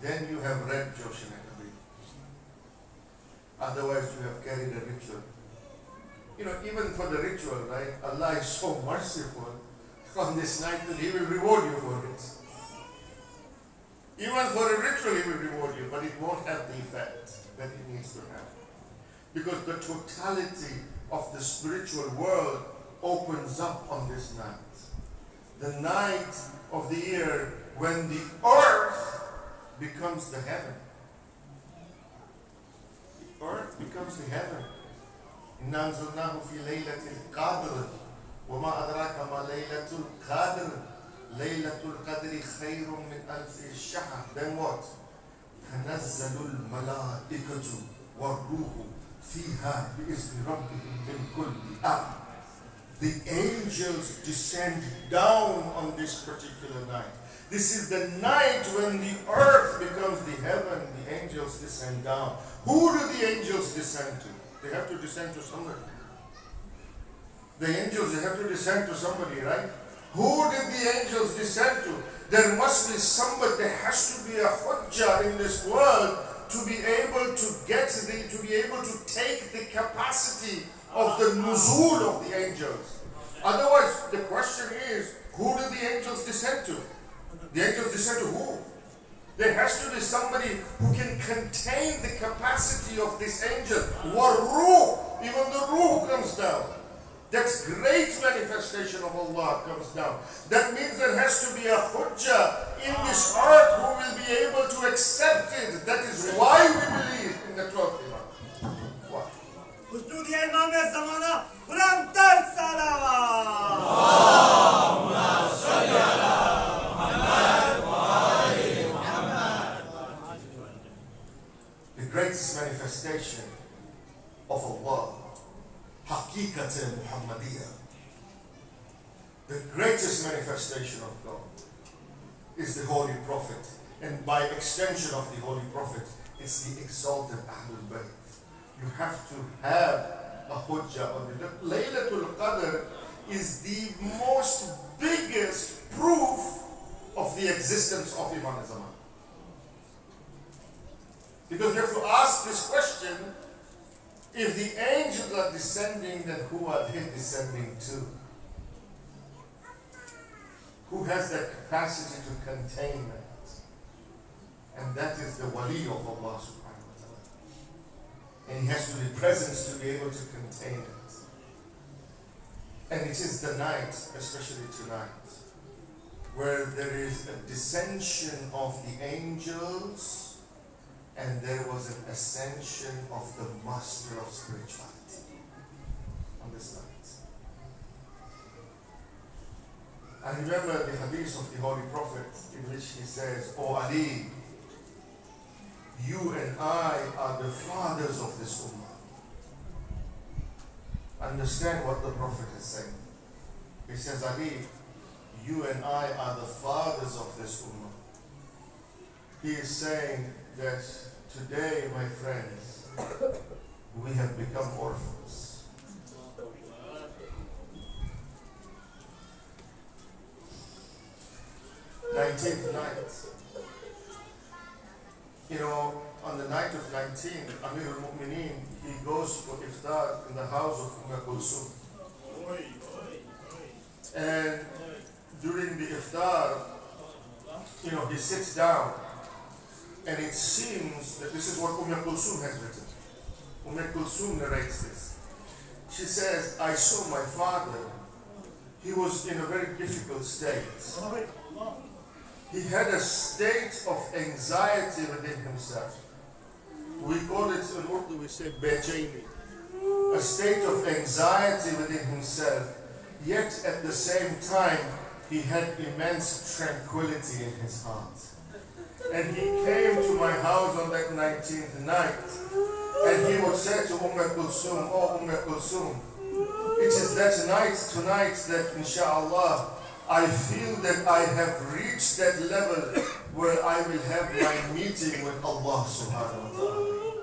Then you have read Jawshan-e-Kabir. Otherwise you have carried a ritual. You know, even for the ritual, right? Allah is so merciful on this night that He will reward you for it. Even for a ritual He will reward you, but it won't have the effect that it needs to have. Because the totality of the spiritual world opens up on this night. The night of the year when the earth becomes the heaven. The earth becomes the heaven. إِنَّا أَنزَلْنَاهُ فِي لَيْلَةِ الْقَدْرِ وَمَا أَدْرَاكَ مَا لَيْلَةُ الْقَدْرِ لَيْلَةُ الْقَدْرِ خَيْرٌ مِنْ أَلْفِ الشَّهْرِ. Then what? تَنَزَّلُ الْمَلَائِكَةُ وَالرُّوحُ فِيهَا بِإِذْنِ رَبِّهِمْ مِنْ كُلِّ أَمْرٍ. The angels descend down on this particular night. This is the night when the earth becomes the heaven, the angels descend down. Who do the angels descend to? They have to descend to somebody. The angels, they have to descend to somebody, right? Who did the angels descend to? There must be somebody, there has to be a hujjah in this world to be able to take the capacity of the nuzul of the angels. Otherwise, the question is, who did the angels descend to? The angels descend to who? There has to be somebody who can contain the capacity of this angel. Waruh, even the ruh comes down. That's great manifestation of Allah comes down. That means there has to be a hujjah in this earth who will be able to accept it. That is why we believe in the 12th Imam. What? The greatest manifestation of Allah, Haqiqat Muhammadiyah, the greatest manifestation of God is the Holy Prophet, and by extension of the Holy Prophet, it's the exalted Ahlul Bayt. You have to have a hujjah on it. Laylatul Qadr is the most biggest proof of the existence of Imam Zaman. Because you have to ask this question, if the angels are descending, then who are they descending to? Who has that capacity to contain that? And that is the wali of Allah subhanahu wa ta'ala. And he has to be present to be able to contain it. And it is the night, especially tonight, where there is a descension of the angels and there was an ascension of the master of spirituality on this night. I remember the hadith of the Holy Prophet in which he says, "O Ali, you and I are the fathers of this ummah." Understand what the Prophet is saying. He says, "Ali, you and I are the fathers of this ummah." He is saying that today, my friends, we have become orphans. 19th night. You know, on the night of 19, Amir al-Mu'mineen, he goes for iftar in the house of Umm Kulsum. And during the iftar, you know, he sits down, and it seems that this is what Umm Kulsum has written. Umm Kulsum narrates this. She says, "I saw my father. He was in a very difficult state. He had a state of anxiety within himself. We call it in Urdu, we say bejaini. A state of anxiety within himself. Yet at the same time, he had immense tranquility in his heart. And he came to my house on that 19th night, and he would say to Kulsum, oh Kulsum, it is that night tonight that inshallah I feel that I have reached that level where I will have my meeting with Allah subhanahu wa ta'ala.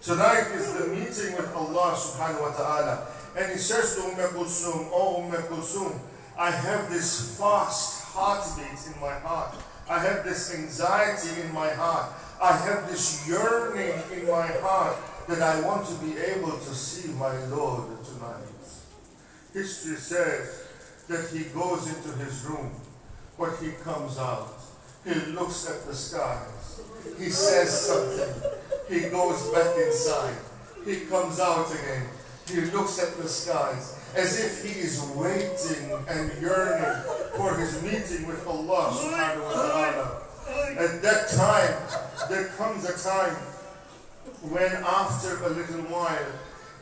Tonight is the meeting with Allah subhanahu wa ta'ala. And he says to Kulsum, oh Kulsum, I have this fast heartbeat in my heart. I have this anxiety in my heart. I have this yearning in my heart that I want to be able to see my Lord tonight. History says that he goes into his room, but he comes out. He looks at the skies. He says something. He goes back inside. He comes out again. He looks at the skies as if he is waiting and yearning for his meeting with Allah subhanahu wa ta'ala. At that time, there comes a time when after a little while,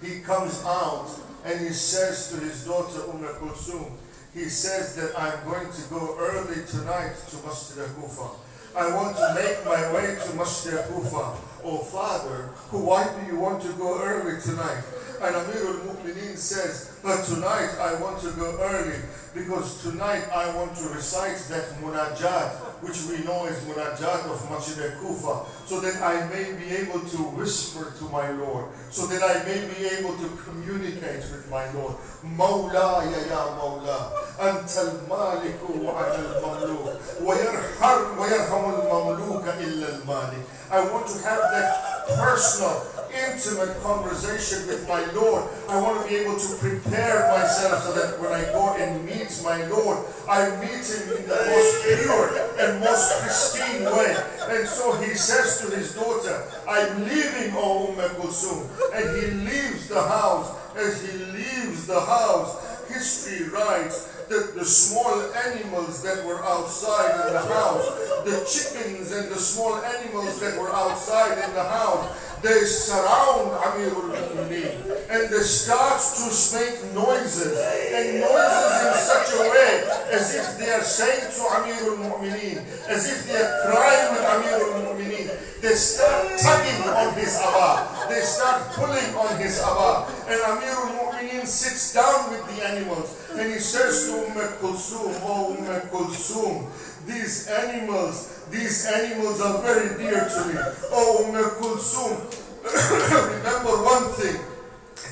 he comes out and he says to his daughter Kulsum, he says that I'm going to go early tonight to Masjid al-Kufa. I want to make my way to Masjid al-Kufa. Oh father, why do you want to go early tonight? And Amir al-Mu'mineen says, but tonight I want to go early because tonight I want to recite that munajat, which we know is munajat of Masjid al-Kufa, so that I may be able to whisper to my Lord, so that I may be able to communicate with my Lord. Mawla ya Mawla, anta al-maliku wa ana al-mamluk, wa yarhamu al-mamluka illa al-malik. I want to have that personal, intimate conversation with my Lord. I want to be able to prepare myself so that when I go and meet my Lord, I meet him in the most pure and most pristine way. And so he says to his daughter, I'm leaving, O Kulsum. And he leaves the house. As he leaves the house, history writes that the small animals that were outside in the house, the chickens and the small animals that were outside in the house, they surround Amir al-Mu'mineen and they start to make noises, and noises in such a way as if they are saying to Amir al-Mu'mineen, as if they are crying with Amir al-Mu'mineen. They start tugging on his abba, they start pulling on his abba, and Amir al-Mu'mineen sits down with the animals and he says to Kulsum, oh Kulsum, these animals are very dear to me. Oh Kulsum, remember one thing,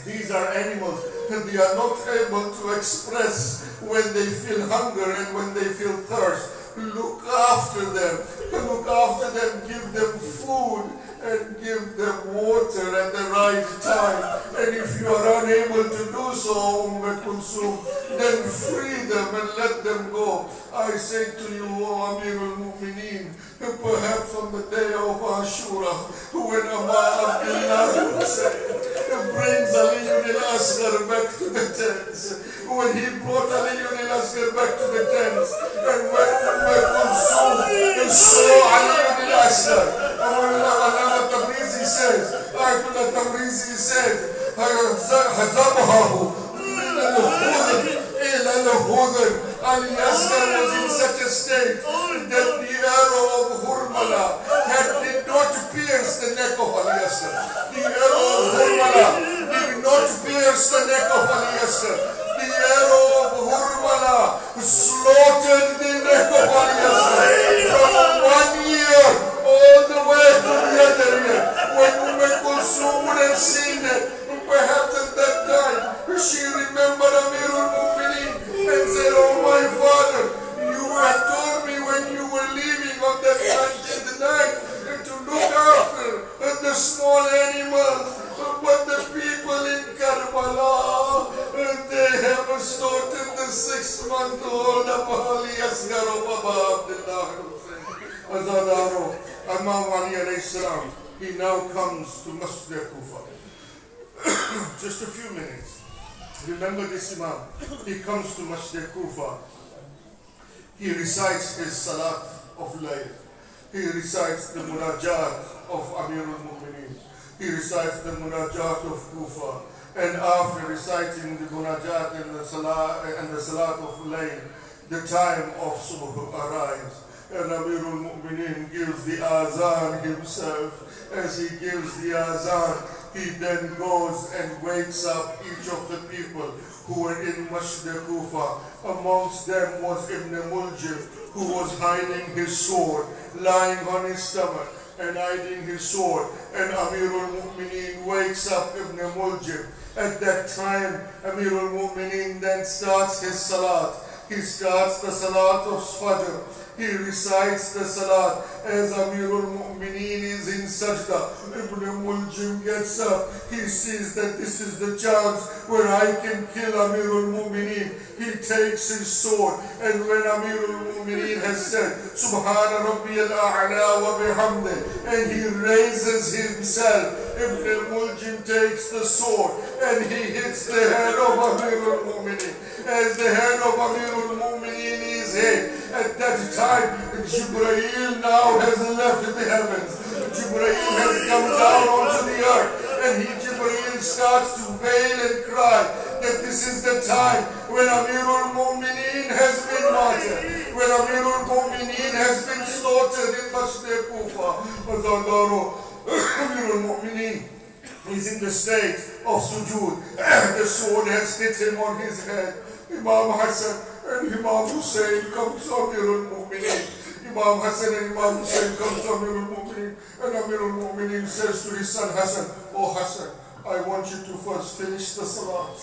these are animals and they are not able to express when they feel hunger and when they feel thirst. Look after them, give them food and give them water at the right time. And if you are unable to do so, Kulsum, then free them and let them go. I say to you, O Amir al-Mu'mineen, perhaps on the day of Ashura, when Amma Abdullah brings Ali al-Asghar back to the tents, when he brought Ali al-Asghar back to the tents, and when Kulsum saw Ali al-Asghar, Ayatollah Tabrizi says, Ali Asghar was in such a state that the arrow of Hurmala did not pierce the neck of Ali Asghar. The arrow of Hurmala did not pierce the neck of Ali Asghar. The arrow of Hurmala slaughtered the neck of Ali Asghar from 1 year all the way to the other year. When Kulsum would have seen it, perhaps at that time she remembered Amir al-Mu'mineen and said, oh my father, you had told me when you were leaving on that 19th night to look after the small animals, but the people in Karbala, they have slaughtered the 6-month-old Ali Asghar of Abba Abdullah Azadaro, Imam Ali alayhi salam. He now comes to Masjid al-Kufa. Just a few minutes. Remember this Imam. He comes to Masjid al-Kufa. He recites his Salat of Layl. He recites the Munajat of Amir al-Mu'mineen. He recites the Munajat of Kufa. And after reciting the Munajat and the Salat of Layl, the time of Subh arrives. And Amirul Mu'mineen gives the azan himself. As he gives the azan, he then goes and wakes up each of the people who were in Masjid Kufa. Amongst them was Ibn Muljim, who was hiding his sword, lying on his stomach and hiding his sword. And Amirul Mu'mineen wakes up Ibn Muljim. At that time, Amirul Mu'mineen then starts his salat. He starts the salat of Fajr. He recites the salat as Amirul Mu'mineen is in sajda. Ibn Muljim gets up. He sees that this is the chance where I can kill Amirul Mu'mineen. He takes his sword, and when Amirul Mu'mineen has said Subhana Rabbiyal A'la wa bihamdih, and he raises himself, Ibn Muljim takes the sword and he hits the head of Amirul Mu'mineen. As the head of Amirul Mu'mineen is hit, at that time Jibreel now has left the heavens. Jibreel has come down onto the earth, and Jibreel starts to wail and cry that this is the time when Amirul Mu'mineen has been martyred, when Amirul Mu'mineen has been slaughtered in Masjid Kufa. Amirul Mu'mineen is in the state of sujood. The sword has hit him on his head. Imam Hassan and Imam Hussein comes to Amirul Mu'mineen. Imam Hassan and Imam Hussein comes to Amirul Mu'mineen, and Amirul Mu'mineen says to his son Hassan, "Oh Hassan, I want you to first finish the salat.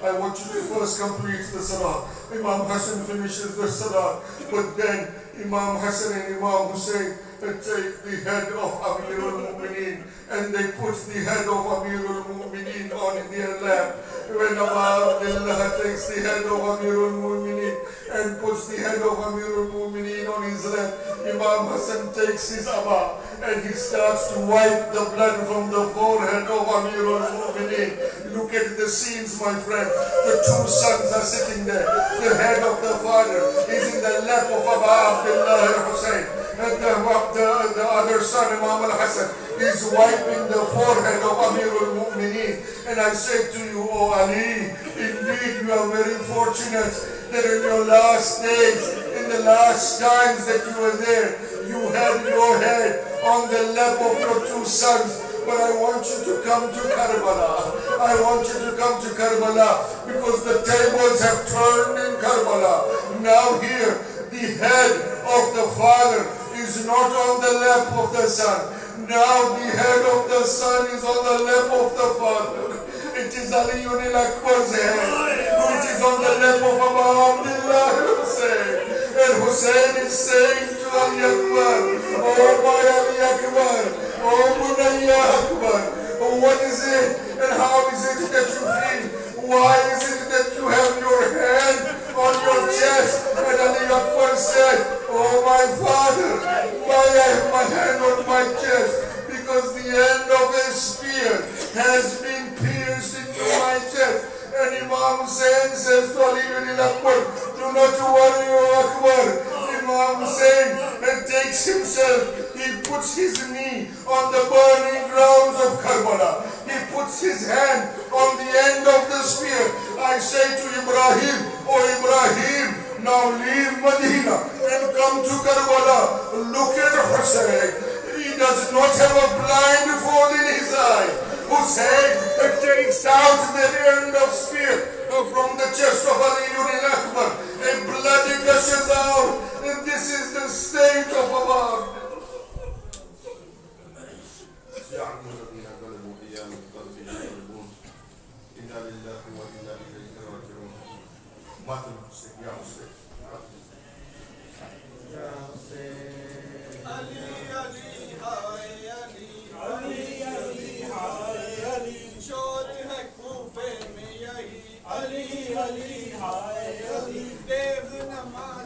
I want you to first complete the salat." Imam Hassan finishes the salat, but then Imam Hassan and Imam Hussein take the head of Amirul Mu'mineen and they put the head of Amirul Mu'mineen on their lap. When Abu Abdullah takes the head of Amirul Mu'mineen and puts the head of Amirul Mu'mineen on his lap, Imam Hassan takes his abba and he starts to wipe the blood from the forehead of Amirul Mu'mineen. Look at the scenes, my friend. The two sons are sitting there. The head of the father is in the lap of Abu Abdullah Hussein, and the other son, Imam al-Hassan, is wiping the forehead of Amirul Mu'mineen. And I say to you, oh Ali, indeed you are very fortunate that in your last days, in the last times that you were there, you had your head on the lap of your two sons. But I want you to come to Karbala. I want you to come to Karbala because the tables have turned in Karbala. Now here, the head of the father is not on the lap of the son. Now the head of the son is on the lap of the father. It is Ali al-Akbar's head, which is on the lap of Abu Abdullah Hussein. And Hussein is saying to Ali Akbar, "Oh my Ali Akbar, oh Bunayya Akbar, what is it and how is it that you feel? Why is it that you have your hand on your chest?" And Ali Akbar said, "Oh my father, why I have my hand on my chest? Because the end of a spear has been pierced into my chest." And Imam Hussein says to Ali ibn Akbar, "Do not worry, O Akbar." Imam Hussein takes himself, he puts his knee on the burning grounds of Karbala. He puts his hand on the end of the spear. I say to Ibrahim, "O Ibrahim, now leave Medina and come to Karbala." Look at Hussein. He does not have a blindfold in his eye. Hussein takes out the end of spear from the chest of Ali ibn Akbar. And blood gushes out. And this is the state of our Ali, Ali, hi, Ali, Dev Namaz.